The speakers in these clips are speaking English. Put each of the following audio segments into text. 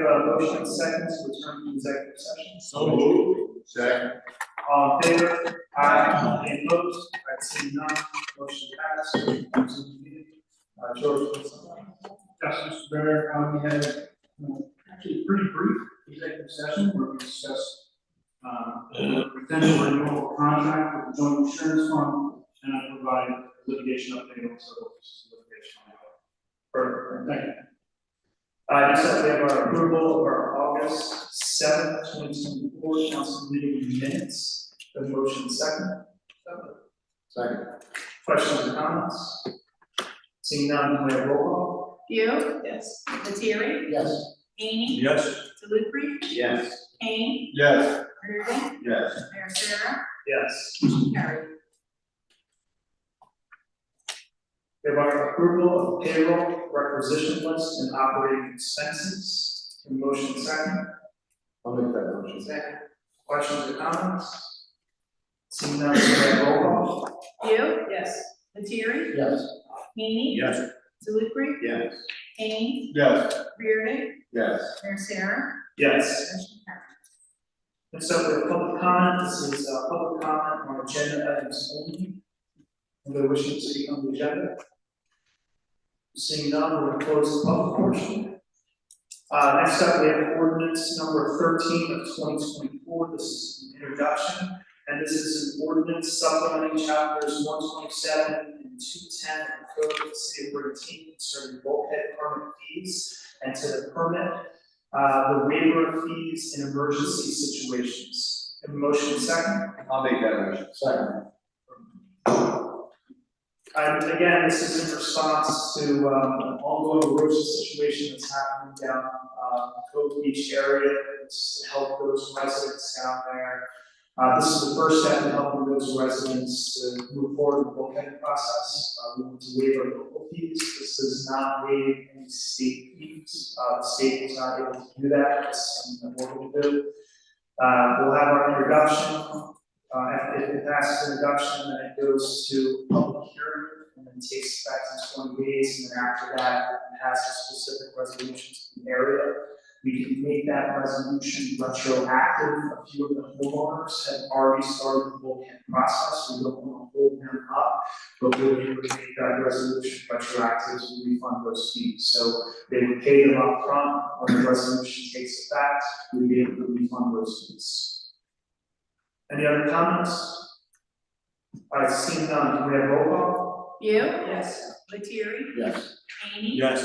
have a motion and second to return to executive session. So moved. Second. All in favor? Aye. Any opposed? I see none. Motion passed. George, please. Yes, Mr. Mayor, we had actually a pretty brief executive session where we discussed potential renewal of contract with the joint insurance fund, and I provided litigation update also. Perfect, thank you. Next up, we have our approval of our August 7th, 2024 council meeting minutes. The motion second. Second. Questions or comments? Seeing none, we have roll call. View. Yes. Lettieri? Yes. Hany? Yes. DeLucre? Yes. Kane? Yes. Reardon? Yes. Mayor Sarah? Yes. Motion carried. We have our approval of payroll, requisition list, and operating expenses. The motion second. I'll make that motion. Second. Questions or comments? Seeing none, we have roll call. View. Yes. Lettieri? Yes. Hany? Yes. DeLucre? Yes. Kane? Yes. Reardon? Yes. Mayor Sarah? Yes. Motion carried. Next up, we have public comment. This is public comment on agenda items only. Anybody wishing to speak on the agenda? Seeing none, we're going to close the public portion. Next up, we have ordinance number 13 of 2024. This is an introduction, and this is an ordinance supplementing chapters 127 and 210 of the Code of the City of Brigantine concerning bulkhead permit fees, and to the permit the waiver of fees in emergency situations. Have a motion second. I'll make that motion. Second. Again, this is in response to an ongoing erosion situation that's happening down Cove Beach area. It's to help those residents down there. This is the first step in helping those residents to move forward with the bulkhead process. We want to waive our local fees. This does not waive any state fees. The state is not able to do that. It's something that we're going to do. We'll have our introduction. If it passes introduction, then it goes to public hearing and then takes effect in 20 days. And then after that, it has a specific resolution to the area. We can make that resolution retroactive. A few of the homeowners have already started the bulkhead process. We don't want to hold them up, but we'll be able to make that resolution retroactive to refund those fees. So they would pay them up front. When the resolution takes effect, we'll be able to refund those fees. Any other comments? All right, seeing none, can we have roll call? View. Yes. Lettieri? Yes. Hany? Yes.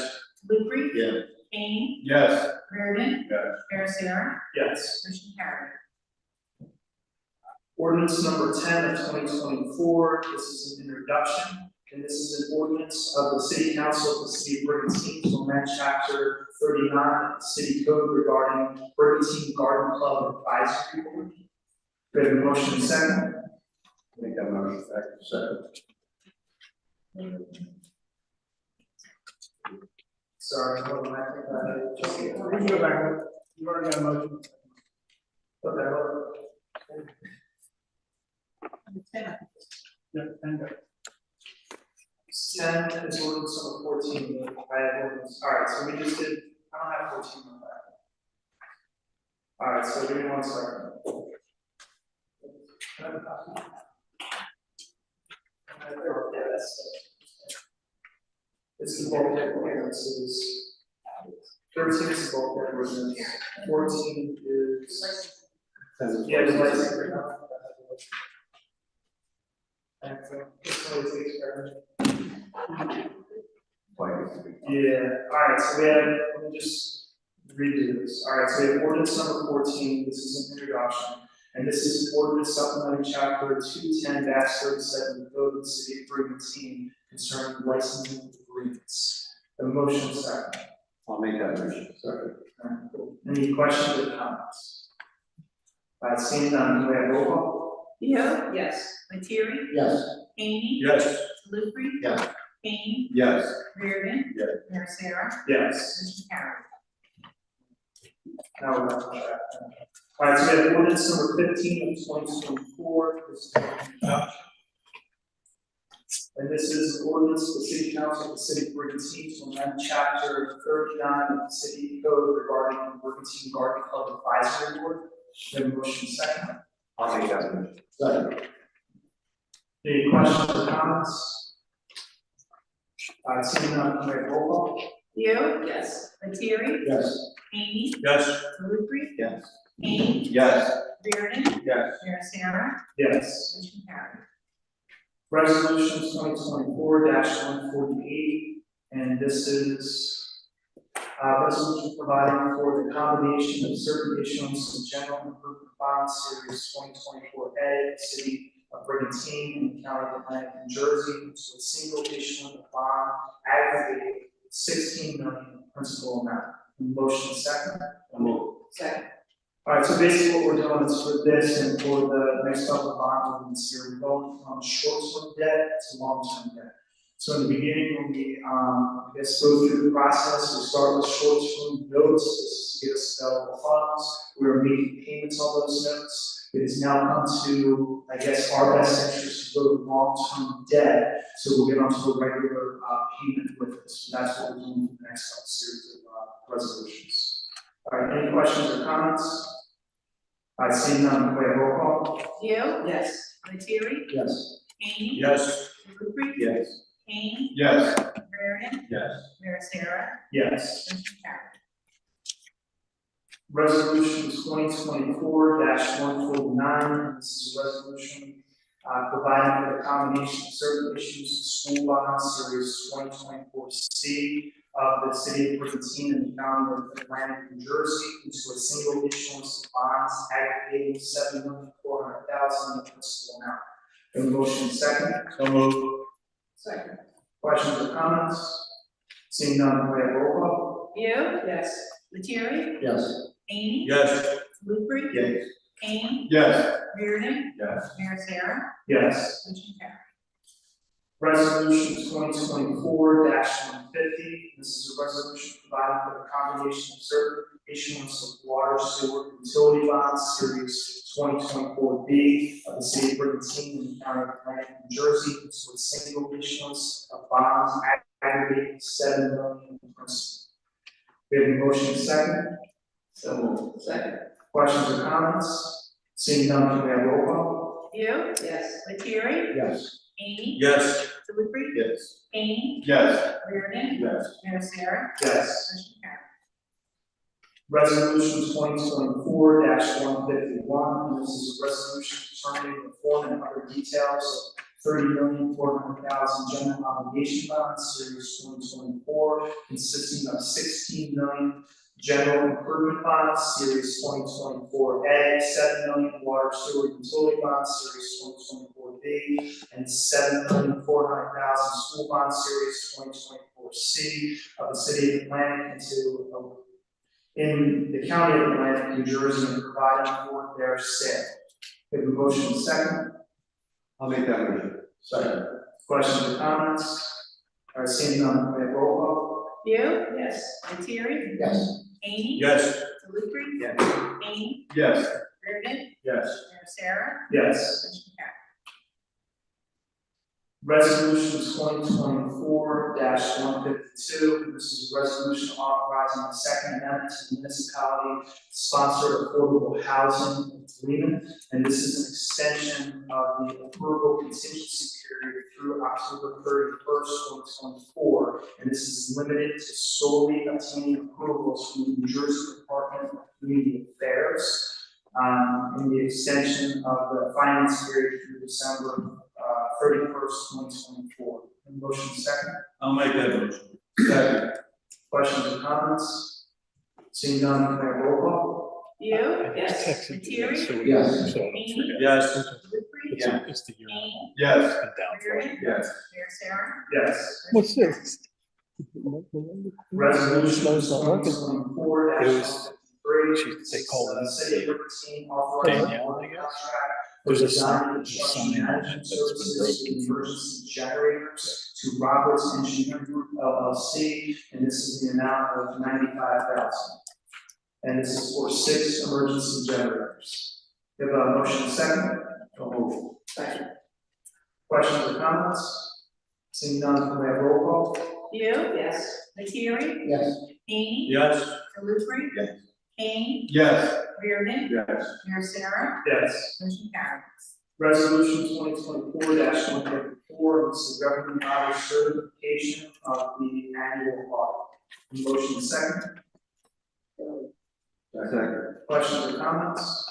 DeLucre? Yes. Kane? Yes. Reardon? Yes. Mayor Sarah? Yes. Motion carried. Ordinance number 10 of 2024, this is an introduction, and this is an ordinance of the City Council of the City of Brigantine to amend chapter 39 of the City Code regarding Brigantine Garden Club Advisory Board. We have a motion second. Make that motion. Second. Sorry, hold on, I think We can go back, you already got a motion. okay. Yeah, and 10 is ordinance number 14. I have ordinance. All right, so we just did. I don't have 14 on that. All right, so give me 1 second. It's the bulkhead ordinances. 13 is the bulkhead ordinance. 14 is. Yeah, the license. Yeah, all right, so we have, let me just redo this. All right, so we have ordinance number 14, this is an introduction. And this is ordinance supplementing chapter 210-37 of the Code of the City of Brigantine concerning licensing agreements. The motion second. I'll make that motion. Second. All right, cool. Any questions or comments? Seeing none, can we have roll call? View. Yes. Lettieri? Yes. Hany? Yes. DeLucre? Yes. Kane? Yes. Reardon? Yes. Mayor Sarah? Yes. Motion carried. Now we're on track. All right, so we have ordinance number 15 of 2024. This is an introduction. And this is an ordinance of the City Council of the City of Brigantine to amend chapter 39 of the City Code regarding the Brigantine Garden Club Advisory Board. We have a motion second. I'll make that motion. Second. Any questions or comments? Seeing none, can we have roll call? You? Yes. Lettieri? Yes. Hany? Yes. Salupri? Yes. Kane? Yes. Reardon? Yes. Mayor Sarah? Yes. Motion carried. Resolution 2024-148, and this is resolution providing for the combination of certain issuance of general improvement bond series 2024A, City of Brigantine and the County of Atlantic, New Jersey, into a single issuance of bond aggregated $16 million principal amount. Motion second. Second. All right, so basically what we're doing is for this and for the next couple of bond ordinance here, we're going from short-term debt to long-term debt. So in the beginning, when we, I guess, go through the process, we start with short-term notes, this is to get us available funds. We're making payments on those notes. It has now come to, I guess, our best interest to go to long-term debt, so we'll get onto a regular payment with this. So that's what we're doing for the next couple series of resolutions. All right, any questions or comments? I see none, we have roll call. You? Yes. Lettieri? Yes. Hany? Yes. Salupri? Yes. Kane? Yes. Reardon? Yes. Mayor Sarah? Yes. Motion carried. Resolution 2024-149, this is a resolution providing for the combination of certain issues of school bond series 2024C of the City of Brigantine and the County of Atlantic, New Jersey, into a single issuance of bonds aggregating $7,400,000 in the principal amount. The motion second. So moved. Second. Questions or comments? Seeing none, we have roll call. You? Yes. Lettieri? Yes. Hany? Yes. Salupri? Yes. Kane? Yes. Reardon? Yes. Mayor Sarah? Yes. Motion carried. Resolution 2024-150, this is a resolution providing for the combination of certain issuance of water, sewer, utility bonds, series 2024B of the City of Brigantine and the County of Atlantic, New Jersey, into a single issuance of bonds aggregating $7 million in principal. We have a motion second. So moved. Second. Questions or comments? Seeing none, can we have roll call? You? Yes. Lettieri? Yes. Hany? Yes. Salupri? Yes. Kane? Yes. Reardon? Yes. Mayor Sarah? Yes. Motion carried. Resolution 2024-151, and this is a resolution determining the form and other details of $30,400,000 general obligation bonds, series 2024, consisting of $16 million general improvement bonds, series 2024A, $7 million water sewer utility bonds, series 2024B, and $7,400,000 school bond, series 2024C of the City of Atlantic into in the County of Atlantic, New Jersey, and providing for their sale. We have a motion second. I'll make that motion. Second. Questions or comments? Seeing none, we have roll call. You? Yes. Lettieri? Yes. Hany? Yes. Salupri? Yes. Kane? Yes. Reardon? Yes. Mayor Sarah? Yes. Motion carried. Resolution 2024-152, this is a resolution authorizing the second amendment to the municipality sponsored affordable housing agreement. And this is an extension of the approval contingency period through October 31st, 2024. And this is limited to solely obtaining approvals from the New Jersey Department of Community Affairs. In the extension of the finance period through December 31st, 2024. Motion second. I'll make that motion. Second. Questions or comments? Seeing none, can I have roll call? You? Yes. Lettieri? Yes. Hany? Yes. Salupri? Yeah. It's the year. Kane? Yes. Reardon? Yes. Mayor Sarah? Yes. What's this? Resolution It's not working. 2024 It was- they call it City of Brigantine authorizing Danielle, a I guess. contract for There's a design sign, and there's a construction sign management that's been services to broken. emergency generators to Roberts Engineering Group LLC, and this is the amount of $95,000. And this is for 6 emergency generators. We have a motion second. So moved. Second. Questions or comments? Seeing none, can we have roll call? You? Yes. Lettieri? Yes. Hany? Yes. Delivery? Yes. Kane? Yes. Reardon? Yes. Mayor Sarah? Yes. Motion carries. Resolution 2024-154, this is the governing body certification of the annual audit. Motion second. Second. Questions or comments?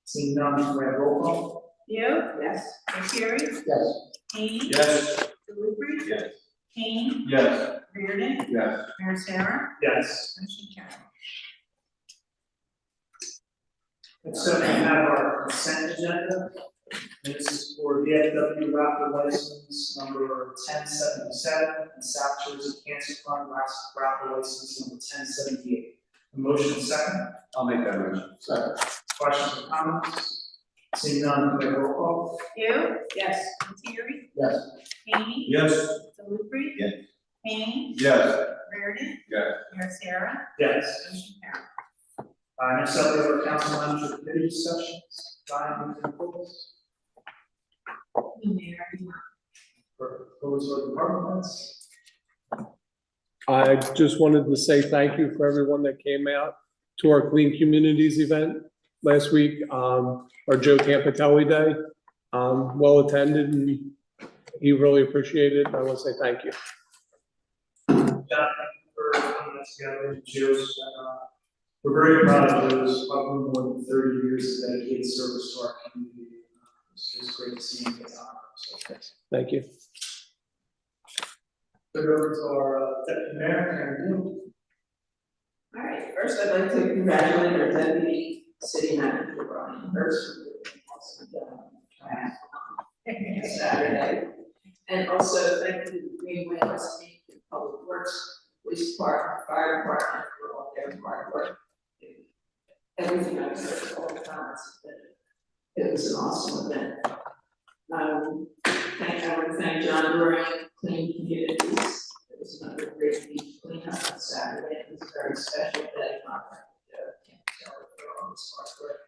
Seeing none, can we have roll call? You? Yes. Lettieri? Yes. Hany? Yes. Delivery? Yes. Kane? Yes. Reardon? Yes. Mayor Sarah? Yes. Motion carries. And so we have our consent agenda. And this is for VFW Raptor license number 1077 and South Jersey Cancer Fund Raptor license number 1078. A motion second. I'll make that motion. Second. Questions or comments? Seeing none, can we have roll call? You? Yes. Lettieri? Yes. Hany? Yes. Delivery? Yes. Kane? Yes. Reardon? Yes. Mayor Sarah? Yes. Motion carries. Next up, we have our council manager committee sessions. Diane, you can close. Mayor, you For those who are departments. I just wanted to say thank you for everyone that came out to our Clean Communities event last week, our Joe Campitelli Day. Well attended, and he really appreciated it. I want to say thank you. Thank you for putting us together in Joe's. We're very proud of Joe's, probably more than 30 years of dedicated service to our community. It's great to see him get on. So Thank you. turn it over to our deputy mayor, Karen Deal. All right, first I'd like to congratulate our deputy city manager, Brian Hurst, for doing an awesome job Saturday. And also thank you to the Green Wings team, the Public Works, Police Department, Fire Department for all their hard work. Everything I've heard, all the comments, it was an awesome event. I want to thank John Duran, Clean Communities. It was another great beach cleanup on Saturday. It was a very special day. Can't tell for all this hard work.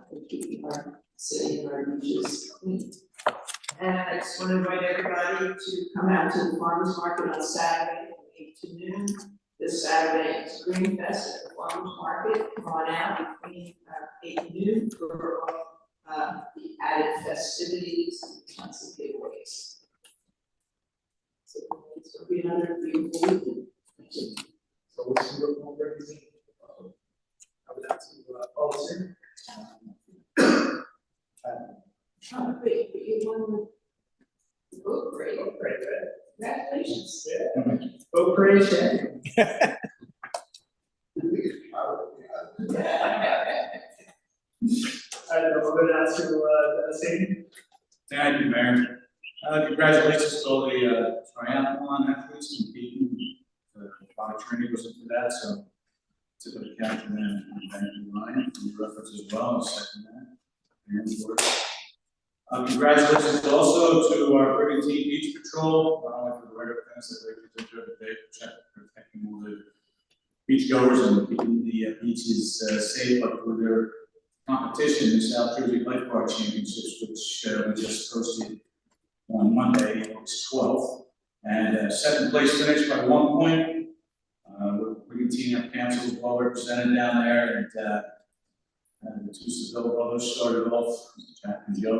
For keeping our city and our beaches clean. And I just want to invite everybody to come out to the farmers market on Saturday from 8 to noon. This Saturday it's Green Fest at the farmers market. Come on out between 8 and noon for the added festivities and tons of giveaways. So it's going to be another beautiful weekend. So we'll see what more everything. I would have to policy. Wait, but you won the boat parade. Great, Congratulations. yeah. Vote praise champion. I don't know, we'll go down to Sadie. Thank you, Mayor. Congratulations to all the triathlon athletes competing. A lot of training goes into that, so it's a good count for them. And thank you, Ryan, for your efforts as well. I'll second that. And work. Congratulations also to our Brigantine Beach Patrol, not only for the regular things that they do every day, protecting all the beach goers and keeping the beaches safe, but for their competition, the South Jersey Lifeguard Championships, which we just hosted on Monday, August 12th. And second place finished by 1 point. Brigantine and Council was well represented down there, and the two Seville brothers started off, Jack and Joe,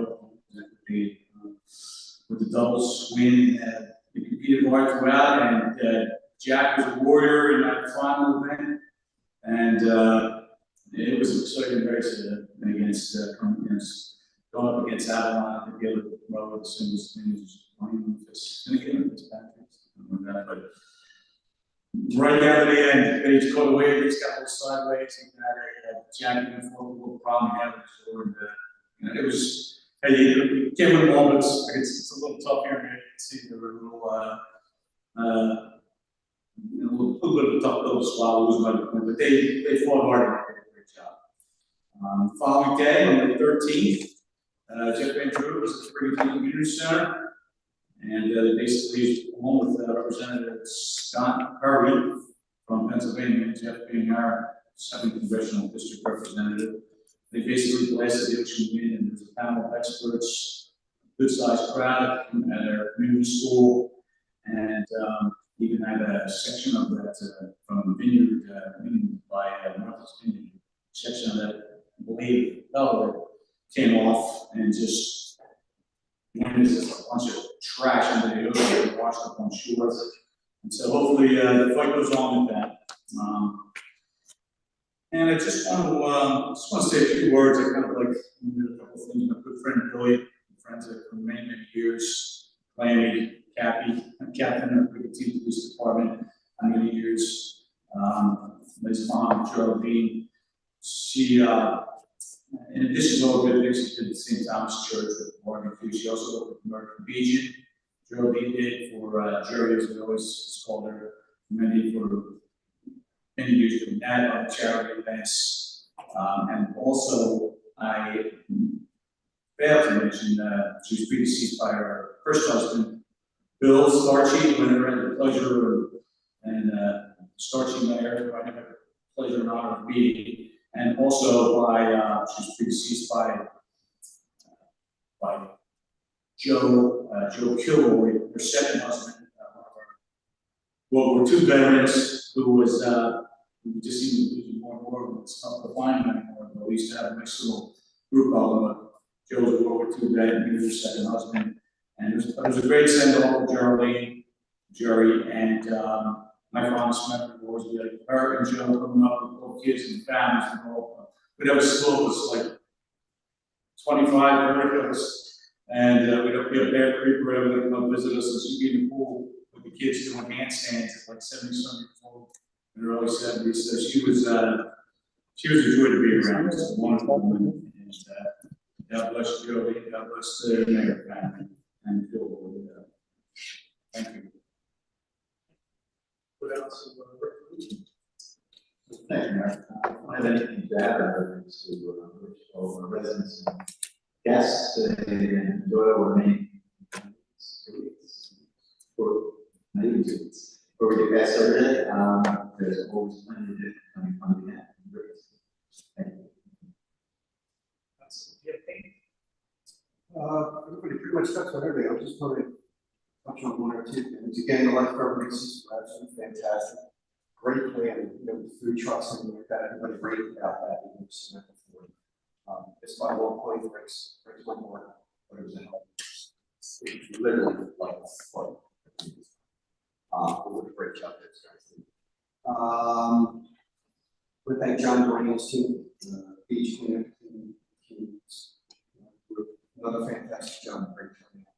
with the doubles win. We competed hard throughout, and Jack was a warrior in that final event, and it was an exciting race going up against Avalon. I think the other rower was but right down to the end, they just caught away, they just got a little sideways, and had Jack in for a little problem he had with his sword. It was, hey, you can't win moments. It's a little tough here, man. You can see there were a little bit of a tough little swallow, but they fought hard and did a great job. Following day, on the 13th, Jeff Van Drew was at the Brigantine Community Center, and they basically, along with Representative Scott Curry from Pennsylvania, Jeff being our 2nd Congressional District Representative, they basically blasted the ocean wind, and there's a panel of experts, good-sized crowd at our community community school, and even had a section of that from Vineyard by Martha's Vineyard, section of that, I believe, came off and just went as just a bunch of trash into the ocean and washed up on shores. And so hopefully the fight goes on with that. And I just want to say a few words. I kind of like a couple of things. My good friend Billy, friends for many years. Lanny, Captain of the Brigantine Police Department for many years. His mom, Geraldine, she, in addition to all the good things, she did at St. Thomas Church with Morgan Q. She also worked with American Legion. Geraldine did for Jerry, as we always called her, many years doing that on charity events. And also, I failed to mention she was predeceased by her first husband, Bill Starchy, who I never had the pleasure and Starchy Mayor, who I never had the pleasure and honor of meeting, and also by she was predeceased by Joe Kilroy, her second husband, one of our World War II veterans, who was we just seemed to be losing more and more. It's not to find him anymore, but we used to have a nice little group of them. Joe was a World War II vet, and he was her second husband. And it was a great send-off for Geraldine, Jerry, and my fondest memory will always be like her and Joe coming up with both kids and families and all. We'd have a school was like 25, 30 of us, and we'd have a Bear Creek or whatever, they'd come visit us, and she'd be in the pool with the kids doing handstands at like 70 something years old in the early 70s. So she was a joy to be around. Just a wonderful woman. And God bless you, Joey. God bless the Mayor family and Phil. Thank you. What else? Thank you, Mayor. I don't have anything to add other than to all our residents and guests today and enjoy our remaining for maybe 2 weeks. Before we get past Saturday, there's always plenty to do coming from the end. Thank you. Everybody pretty much touched on everything. I'm just going to touch on one or two things. Again, the lifeguard races were absolutely fantastic. Great plan, the food trucks and like that. Everybody raved about that. We've never seen that before. It's by 1 point breaks one more, but it was a hell. It literally like a flood. What a great job there, guys. We thank John Duran's team, beach cleanup team, another fantastic job, great turnout.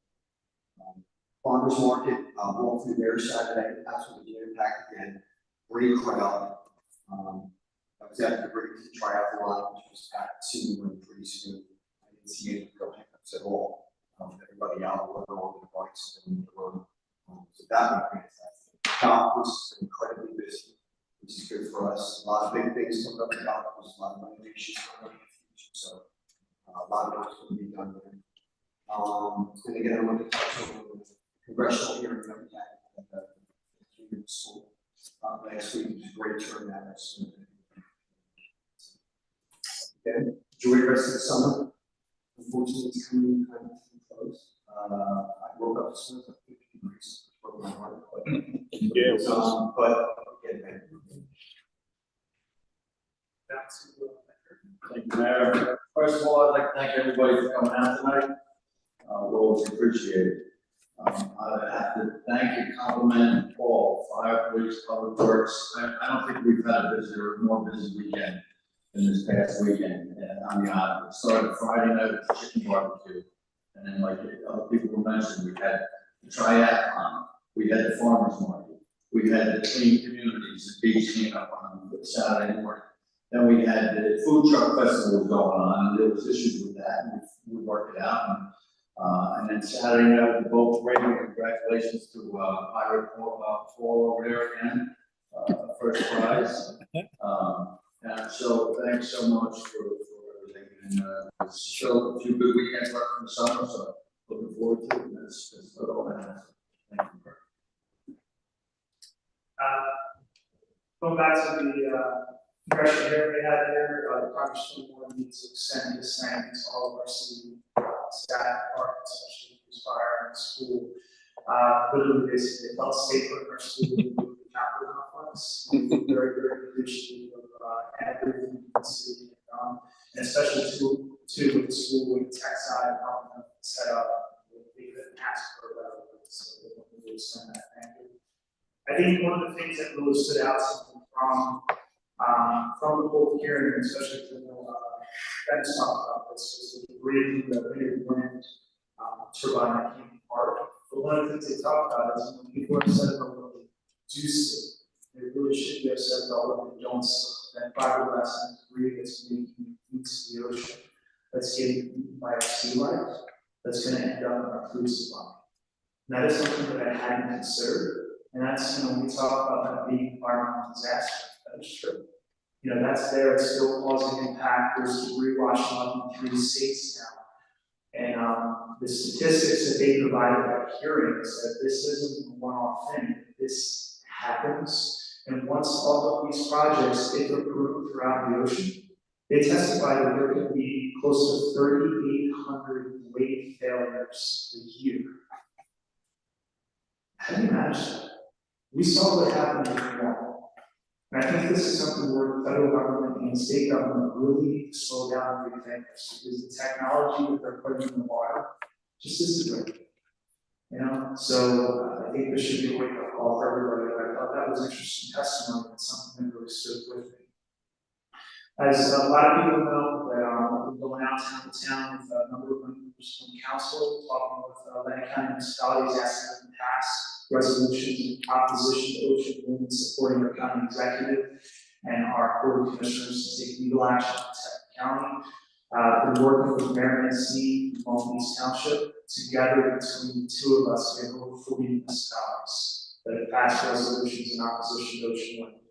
Farmers market, walked through there Saturday, absolutely impact again, great crowd. I was at the Brigantine triathlon, which was packed soon, pretty soon. I didn't see any real hiccups at all. Everybody out on the bikes and the run. So that was fantastic. Golf was incredibly busy, which is good for us. A lot of big things coming up in golf, there's a lot of renovations coming up in the future, so a lot of work is going to be done there. And again, I want to touch on the congressional hearing that we had at the community school last week. It was a great turnout. Okay, enjoy the rest of the summer. Unfortunately, it's coming kind of close. I woke up this morning at 50 degrees, broke my heart. But again, Thank you, Mayor. First of all, I'd like to thank everybody for coming out tonight. We always appreciate it. I have to thank and compliment Paul, Fire, Police, Public Works. I don't think we've had a more busy weekend than this past weekend on the island. It started Friday night with the chicken barbecue. And then, like other people mentioned, we had the triathlon, we had the farmers market, we had the clean communities, the beach cleanup on Saturday morning. Then we had the food truck festival going on, and there was issues with that, and we worked it out. And then Saturday night with the boat parade, congratulations to Pirate Paul over there again, first prize. And so thanks so much for everything, and still a few good weekends left in the summer, so looking forward to it. That's all I have. Thank you. Going back to the congressional hearing we had here, the Congress board needs to extend this thanks to all of our city staff, especially who's fire and school. literally basically felt safer in our school with the capital complex. We're very, very appreciative of everything the city has done, and especially with the school with the tech side helping them set up. We couldn't ask for a better way, so we want to really send that thank you. I think one of the things that really stood out to me from the whole hearing, especially from Ben's talked about this, was the breathing, the wind turbine that came apart. But one of the things they talked about is when people are upset about what they do see, they really should be upset about what they don't see. That fiberglass and debris that's making into the ocean, that's getting eaten by our sea life, that's going to end up in our food supply. And that is something that I hadn't considered. And that's, when we talk about that being environmental disaster, that is true. That's there, it's still causing impact, there's debris washing up in 3 states now. And the statistics that they provided at hearing said this isn't a one-off thing, this happens. And once all of these projects, if approved throughout the ocean, they testified that there could be close to 3,800 lake failures a year. How do you manage that? We saw what happened in Cornwall. And I think this is something where the federal government and the state government really need to slow down and rethink this, because the technology that they're putting in the water just isn't great. So I think this should be a wake-up call for everybody. I thought that was interesting testimony and something that really stood with me. As a lot of people know, that I've been going out town to town with a number of members from council, talking with Atlantic County municipalities, asking them to pass resolutions in opposition to ocean movement, supporting our county executive and our board of commissioners to take legal action to protect the county. Been working with Mayor Mancini from Long Beach Township. Together between the two of us, we have over 40 municipalities that have passed resolutions in opposition to ocean movement.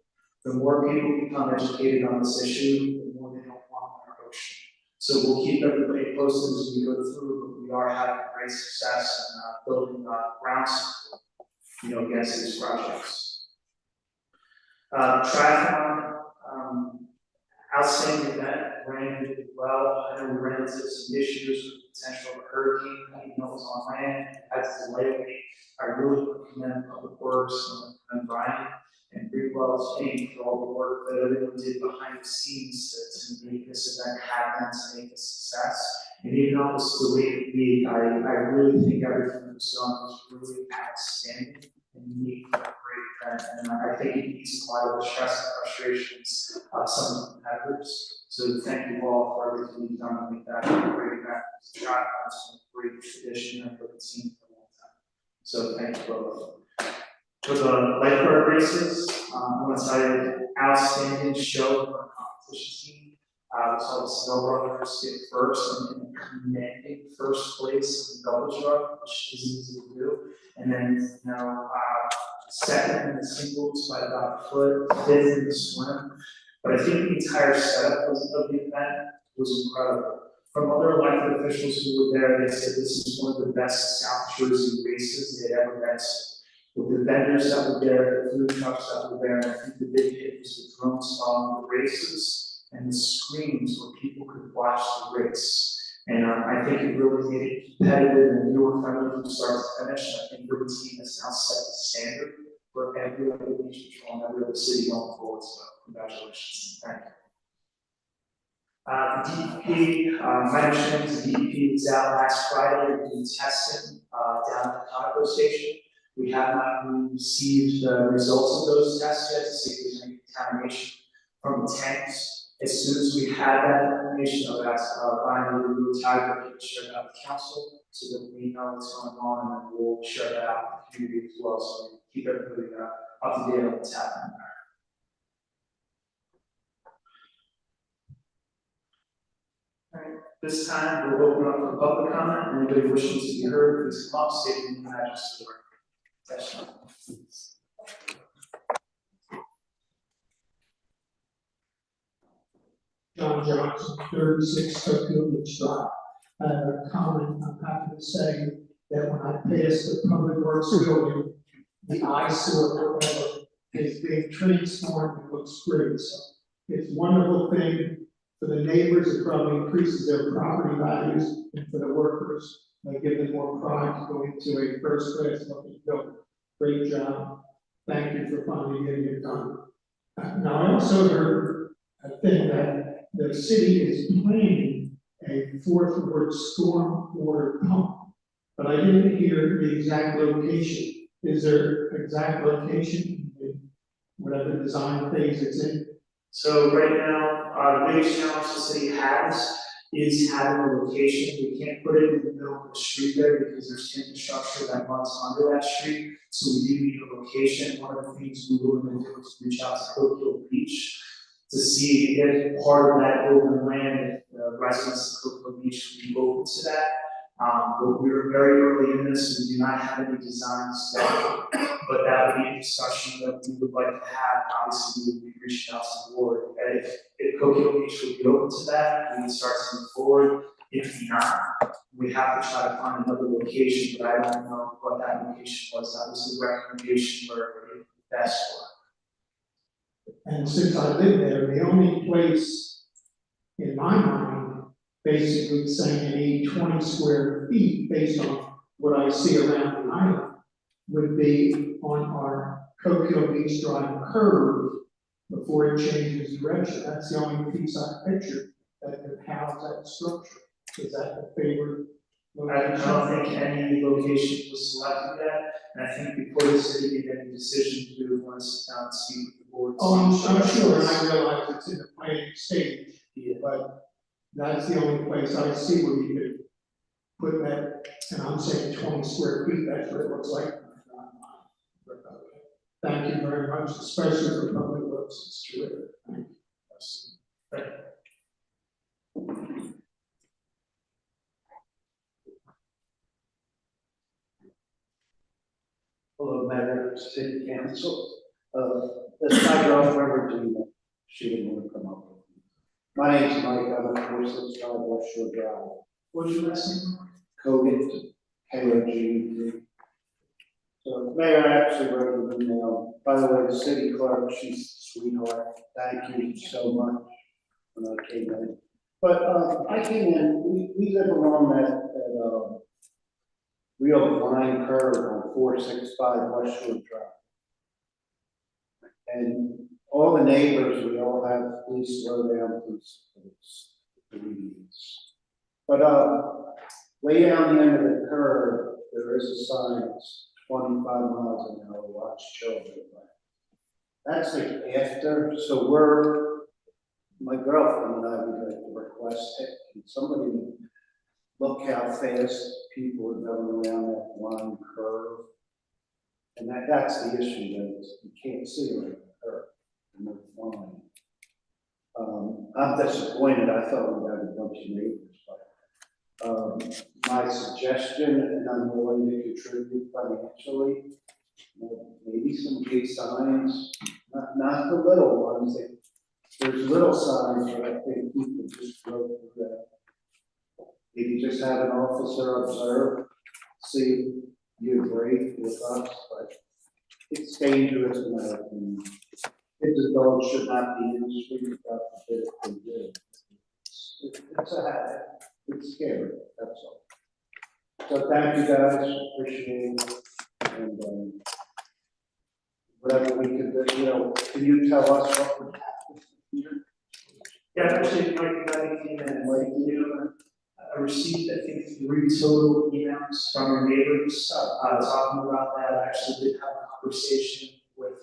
The more people become educated on this issue, the more they don't want our ocean. So we'll keep everybody posted as we go through, but we are having great success in building ground support, against these projects. Triathlon, outstanding event, ran really well. I know we ran into some issues with potential hurricane, even though it was on land, it had to delay me. I really commend Public Works and Brian and Greenwell's team for all the work that everyone did behind the scenes to make this event happen, to make it a success. And even though it was delayed week, I really think everything that was done was really outstanding and unique for a great event. And I think it eased a lot of the stress and frustrations of some of the competitors. So thank you all for everything you've done to make that a great event. It's a great tradition and for the team for a long time. So thank you both. For the lifeguard races, I want to tell you an outstanding show for our competition team. We saw the Snow Brothers get first and commanding first place in the double jump, which is easy to do. And then, second in the singles by about a foot, fifth in the swim. But I think the entire setup of the event was incredible. From other elected officials who were there, they said this is one of the best South Jersey races they had ever been to. With the vendors that were there, the food trucks that were there, and I think the big hit was the drones following the races and the screens where people could watch the race. And I think it really made it competitive and viewer friendly from start to finish. I think your team has now set the standard for every other beach patrol and every other city going forward. So congratulations. Thank you. The DEP, my understanding is the DEP was out last Friday doing testing down at the Conoco station. We have not received the results of those tests yet to see if there's any contamination from the tanks. As soon as we have that information, I'll ask Brian to do a tag and share that with council so that we know what's going on, and then we'll share that out with the community as well. So we keep everybody up to date on what's happening there. All right, this time we'll open up for public comment. Anybody wishing to be heard, please come up, state your name and address for the record. John Johnson, 36 Tokyo Beach Drive. I have a comment. I'm happy to say that when I passed the Public Works building, the eyesore, whatever, is being transformed and looks great. So it's a wonderful thing for the neighbors. It probably increases their property values, and for the workers, give them more pride to go into a first-class looking building. Great job. Thank you for finally getting it done. Now, I also heard a thing that the city is planning a fourth ward storm water pump, but I didn't hear the exact location. Is there exact location in whatever design phase it's in? So right now, the biggest challenge the city has is having a location. We can't put it in the middle of the street there because there's infrastructure that runs under that street. So we do need a location. One of the things we were going to do is reach out to Oak Hill Beach to see if part of that open land, if the residents of Oak Hill Beach would be open to that. But we were very early in this, we do not have any designs done, but that would be a discussion that we would like to have. Obviously, we would be reaching out to the board, and if Oak Hill Beach would be open to that, we would start to move forward. If not, we have to try to find another location, but I don't know what that location was. That was the recommendation where it best for. And since I live there, the only place in my mind basically saying you need 20 square feet based on what I see around the island would be on our Oak Hill Beach Drive curve before it changes direction. That's the only piece I pictured that could house that structure. Is that the favorite I location? don't think any location was selected yet, and I think before the city made any decision, we would want to sit down and speak with the board. Oh, I'm sure, and I realize it's in the planning stage, but that's the only place I see where you could put that, and I'm saying 20 square feet, that's what it looks like. Thank you very much, especially for public works, it's terrific. Thank you. Hello, Mayor, City Council. That's my girlfriend, Regina. She didn't want to come up with me. My name's Mike, I'm at 465 West Shore Drive. What's your last name? Kogan, K-O-G-E-T. So, Mayor, I actually wrote an email. By the way, the city clerk, she's a sweetheart. Thank you so much when I came in. But I came in, we live along that real line curve on 465 West Shore Drive. And all the neighbors, we all have, please slow down, please. But way down the end of the curve, there is a sign that's 25 miles an hour, watch children. That's like after, so my girlfriend and I would like to request it. Can somebody look how fast people are going around that line curve? And that's the issue, that you can't see it right the curve. And they're fine. I'm disappointed. I thought we had a bunch of neighbors, but my suggestion, and I'm willing to contribute financially, maybe some big signs, not the little ones. There's little signs, but I think people just go through that. Maybe just have an officer observe, see if you agree with us, but it's dangerous in my opinion. Kids and dogs should not be in the street, God forbid if they do. It's a habit, it's scary, that's all. So thank you guys, appreciate it, and whatever we can do, can you tell us what would happen here? Yeah, actually, Mike, that came in, like, I received, I think, 3 total emails from your neighbors, talking about that. I actually did have a conversation with,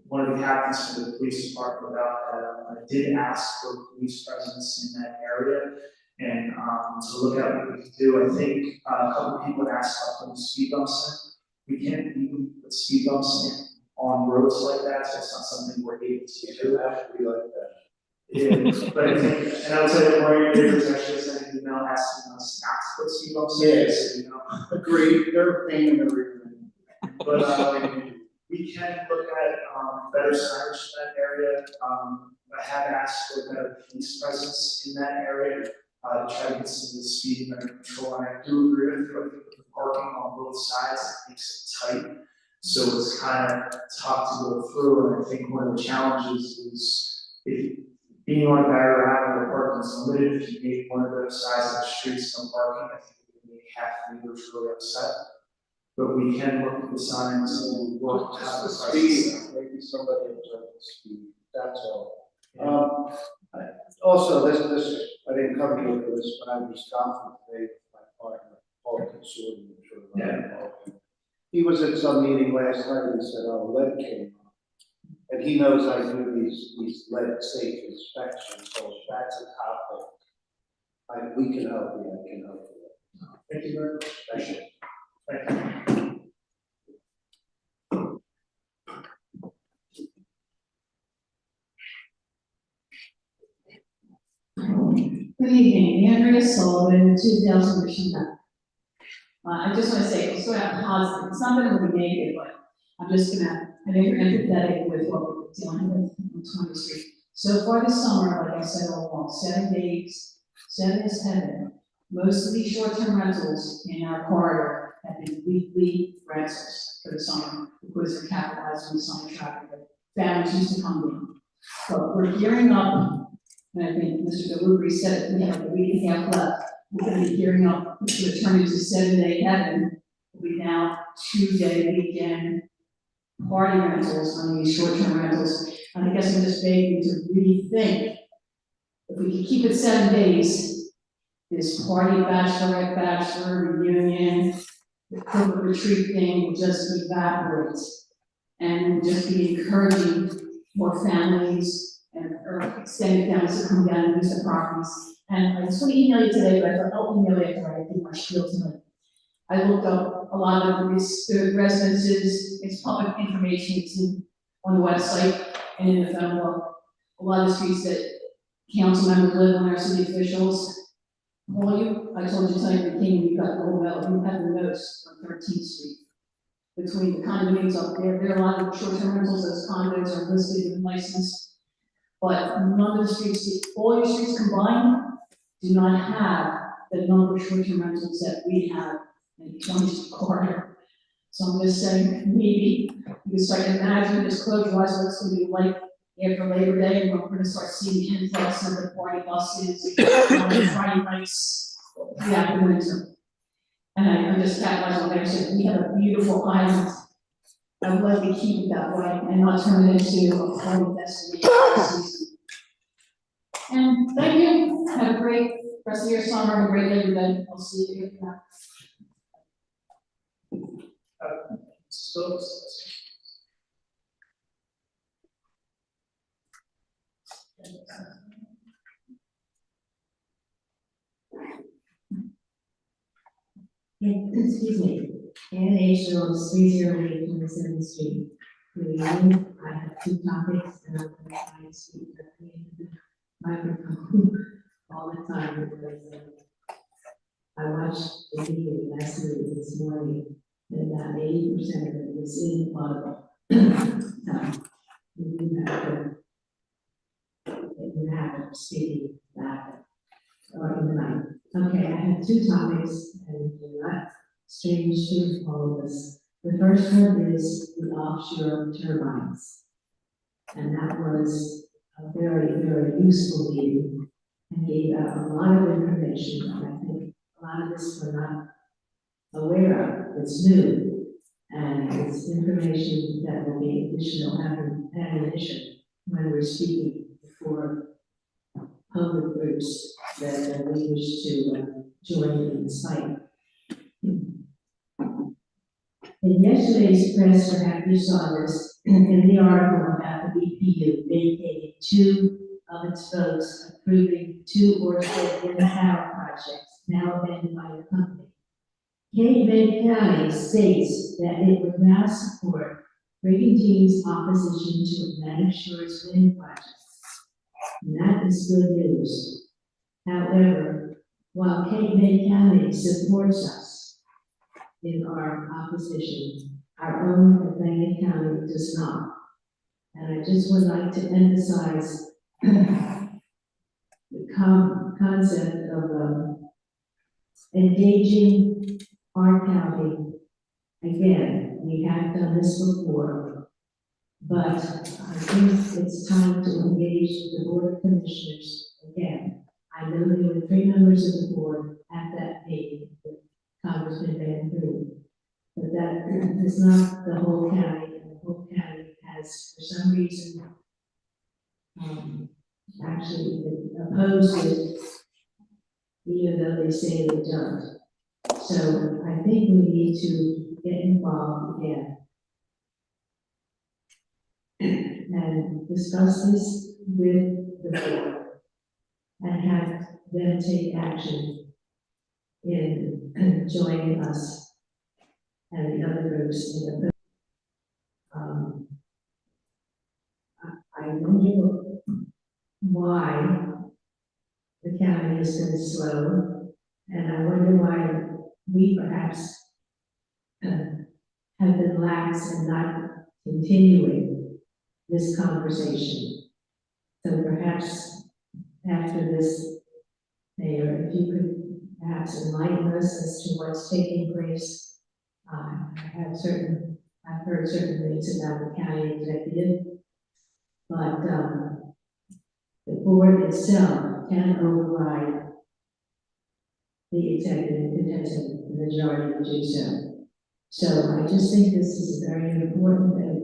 one of the captains from the police department about that. I did ask for police presence in that area, and, to look at what we can do. I think, a couple of people had asked about putting speed bumps in. We can't even put speed bumps in on roads like that, so it's not something we're able to do. We like that. Yeah, but I think, and I would say that Mario is actually sending an email asking us not to put speed bumps in. Yes. Agreed, they're a pain in the rear end. But, we can look at, better signage in that area. I have asked for better police presence in that area, to try to get some of the speed under control. And I do agree with you, I think with the parking on both sides, it makes it tight. So it's kind of tough to go through, and I think one of the challenges is if being on Barrier Avenue, the parking is limited. If you make one of those sides of the streets no parking, I think it would be half the neighbors really upset. But we can look at the signs and work to have the Just the prices. speed, maybe somebody observed the speed, that's all. Also, this, I didn't come here for this, but I was confident today with my partner, Paul Consortium, I'm sure. He was at some meeting last night and he said, oh, lead came up. And he knows I do these lead safe inspections, so if that's a topic, we can help you, I can help you. Thank you very much. Thank you. Thank you. Good evening, Andrea Sullivan, 2000 Michigan. I just want to say, it's sort of positive, it's not going to be negative, but I'm just gonna, I know you're empathetic with what we're dealing with on 20th Street. So far this summer, like I said all along, 7 days, 7 is heaven. Most of these short-term rentals in our corridor have been weekly rentals for the summer, because they're capitalizing on the summer traffic, but families used to come in. But we're gearing up, and I think Mr. DeLubri said it, we have like a week and a half left. We're gonna be gearing up to turn into 7-day heaven. We'll be now 2-day weekend party rentals on these short-term rentals. And I guess I'm just begging to rethink. If we could keep it 7 days, this party bachelorette, bachelor, reunion, the corporate retreat thing will just evaporate. And we'll just be encouraging more families and or extended families to come down and use the properties. And I just want to email you today, but I thought I'll email you after I do my spiel tonight. I looked up a lot of the residences, it's public information, it's on the website and in the phone book. A lot of the streets that council members live on, our city officials. Well, I told you tonight, the king, you got the whole metal, you have the notes on 13th Street. Between the condominiums up there are a lot of short-term rentals, those condos are listed and licensed. But none of the streets, all your streets combined, do not have the number of short-term rentals that we have in the 20th corridor. So I'm just saying, maybe you can start to imagine this closure wise what it's going to be like after Labor Day, and we're going to start seeing the influx of the party buses, Friday nights, throughout the winter. And I'm just capitalizing on what they said, we have a beautiful island. I would like to keep it that way and not turn it into a party destination. And thank you, have a great rest of your summer, have a great Labor Day, I'll see you again. Excuse me, Ann H. Jones, 308 27th Street. Good evening. I have 2 topics and I'm going to try and speak directly into the microphone all the time because I watched the video last week this morning and about 80% of it was in Audible. So you have to speak that or in the night. Okay, I have 2 topics, and they're not strange to all of us. The first one is the offshore turbines. And that was a very, very useful meeting and gave out a lot of information. And I think a lot of this we're not aware of. It's new. And it's information that will be additional ammunition when we're speaking before public groups that we wish to join in this fight. In yesterday's press, perhaps you saw this, in the article about the BPU vacating 2 of its votes approving 2 Orsted wind power projects now abandoned by the company. Cape May County states that it would now support Brigantine's opposition to Atlantic Shore's wind projects. And that is good news. However, while Cape May County supports us in our opposition, our own Atlantic County does not. And I just would like to emphasize the concept of engaging our county. Again, we have done this before, but I think it's time to engage the Board of Commissioners again. I know there were 3 members of the board at that meeting. Congressman Van Drew. But that is not the whole county, and the whole county has, for some reason, actually opposed it, even though they say they don't. So I think we need to get involved again and discuss this with the board and have them take action in joining us and the other groups in the. I wonder why the county has been slow, and I wonder why we perhaps have been lax in not continuing this conversation. So perhaps after this, Mayor, if you could perhaps enlighten us as to what's taking place. I've heard certain things about the county executive, but the board itself can override the executive if it has a majority to do so. So I just think this is very important that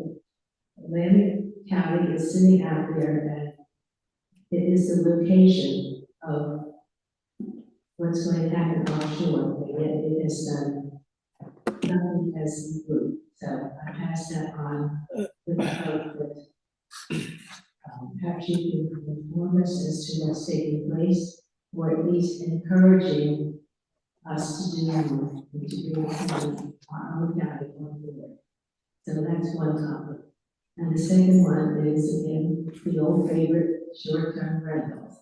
Atlantic County is sitting out there, and it is the location of what's going to happen offshore, and yet it has done nothing as a group. So I pass that on with the hope that perhaps you can inform us as to what's taking place, or at least encouraging us to do more, and to bring our own county on board. So that's one topic. And the second one is, again, the old favorite, short-term rentals.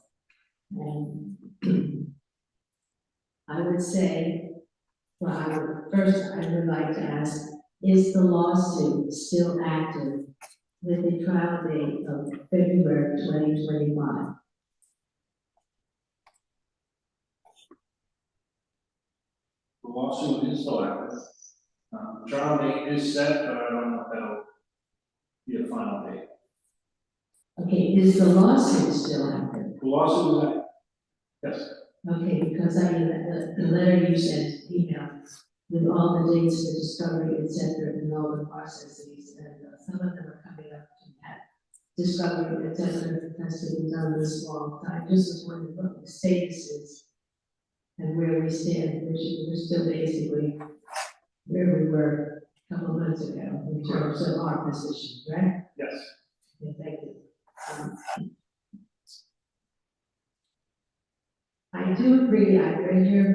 And I would say, well, I would like to ask, is the lawsuit still active with the trial date of February 2025? The lawsuit is still active. Trial date is set, but I don't know if that'll be a final date. Okay, is the lawsuit still active? The lawsuit is active. Yes. Okay, because the letter you sent, email, with all the dates for discovery, et cetera, and all the processes, and some of them are coming up to that discovery, et cetera, has to be done this long time. Just was wondering what the status is and where we stand, which we're still basically where we were a couple of months ago in terms of our position, right? Yes. Okay, thank you. I do agree, I read your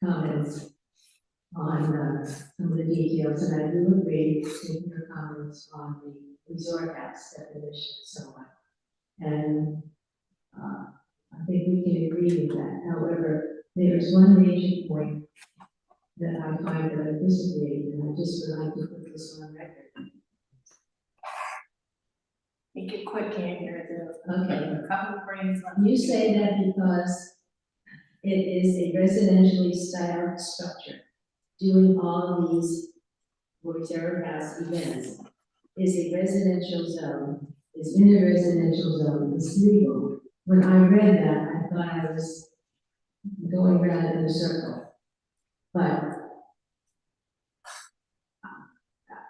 comments on some of the details, and I do agree with your comments on the resort house definition and so on. And I think we can agree with that. However, there is one major point that I find that I disagree, and I just would like to put this on record. Make it quick, Andrew. Okay. A couple of brains left. You say that because it is a residentially styled structure, doing all these reserve house events is a residential zone, is in a residential zone, is legal. When I read that, I thought I was going around in a circle. But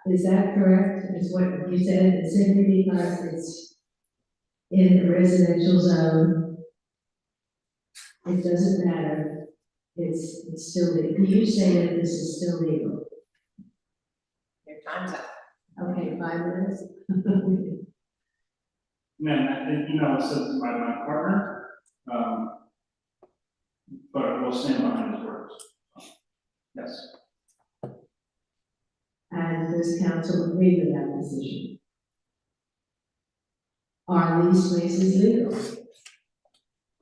is that correct? Is what you said, it's simply because it's in a residential zone, it doesn't matter, it's still legal. You say that this is still legal. Your time's up. Okay, 5 minutes. Man, I think, it says by my partner, but I will stand behind his words. Yes. And does council agree with that decision? Are these places legal?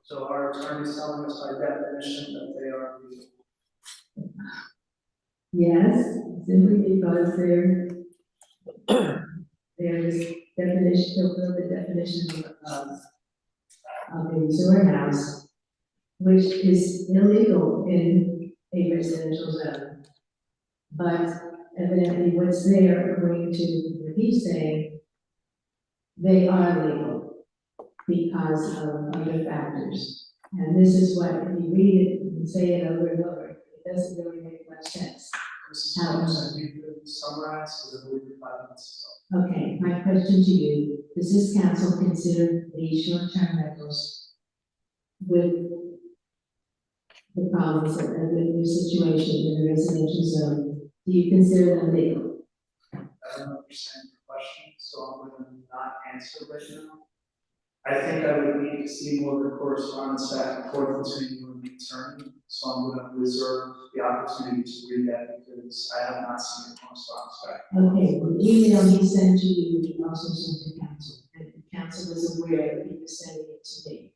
So our attorney's telling us by definition that they are legal. Yes, simply because there's definition, fulfill the definition of a resort house, which is illegal in a residential zone. But evidently what's there, according to what he's saying, they are legal because of other factors. And this is what, if you read it and say it over and over, it doesn't really make much sense. Mrs. Thomas, I think you could summarize, because I believe you're 5 minutes. Okay, my question to you, does this council consider the short-term rentals with the problems of the situation in the residential zone? Do you consider them legal? I don't understand your question, so I'm going to not answer right now. I think I would need to see more of the correspondence back and forth between you and the attorney, so I'm going to reserve the opportunity to read that because I have not seen the correspondence back. Okay, the email he sent to you, he also sent to council, and the council was aware that he was sending it to me.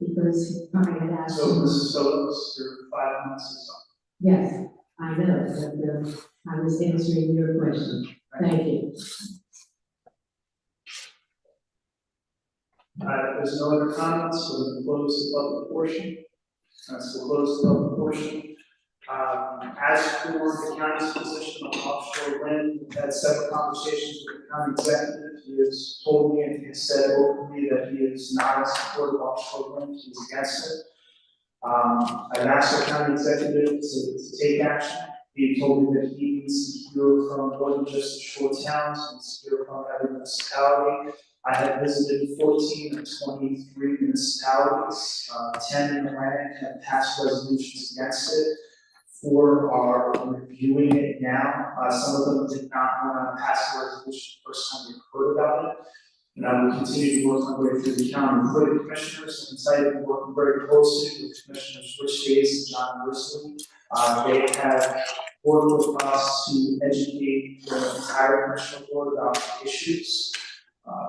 Because he probably had asked. So, him- Mrs. Phillips, your 5 minutes is up. Yes, I know, but I was answering your question. Thank you. There's no other comments, so we'll close the public portion. So we'll close the public portion. As for the county's position on offshore wind, we've had several conversations with the county executive. He has told me and he has said openly that he is not in support of offshore wind, he's against it. I've asked the county executive to take action. He told me that he needs to hear from more than just the shore towns, he needs to hear from every municipality. I have visited 14 of 23 municipalities, 10 in Atlantic have passed resolutions against it. 4 are reviewing it now. Some of them did not want to pass a resolution the first time they heard about it. And I will continue to work my way through the county with the commissioners. And I am working very closely with Commissioners Rich Days and John Risley. They have worked with us to educate the entire commissioner board about the issues.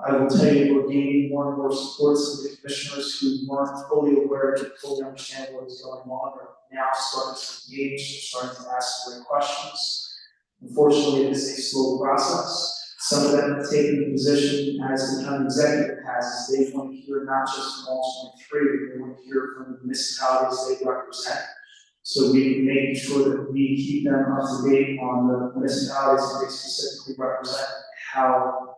I will tell you, we're gaining more and more support from the commissioners who weren't fully aware, didn't fully understand what was going on, are now starting to engage, they're starting to ask the right questions. Unfortunately, it is a slow process. Some of them have taken the position, as the county executive has, is they want to hear not just from all 23, they want to hear from the municipalities they represent. So we making sure that we keep them up to date on the municipalities that they specifically represent, how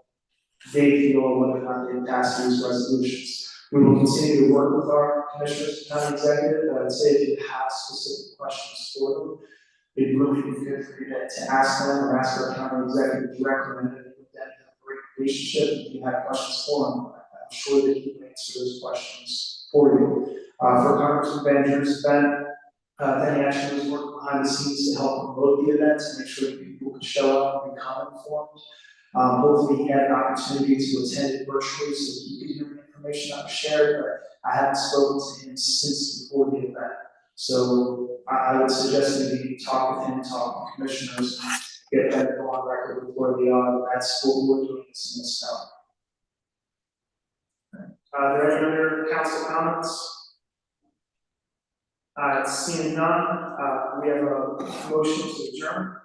they feel whether or not they pass these resolutions. We will continue to work with our commissioners and county executive, but I'd say if you have specific questions for them, it'd really be good for you to ask them or ask our county executive directly, and with them have a great relationship. If you have questions for them, I'm sure that he can answer those questions for you. For Congressman Banger's event, Danny actually was working behind the scenes to help promote the event, to make sure that people could show up and become informed. Hopefully he had an opportunity to attend it virtually so he could hear the information that was shared, but I haven't spoken to him since before the event. So I would suggest that you talk with him, talk with commissioners, and get that on record before that's what we're doing in this town. Are there any other council comments? Seeing none, we have a motion to adjourn.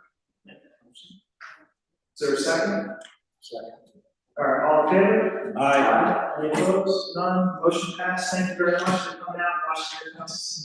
Is there a second? Second. All right, all in favor? Aye. Any opposed? None, motion passed. Thank you very much for coming out and watching your council.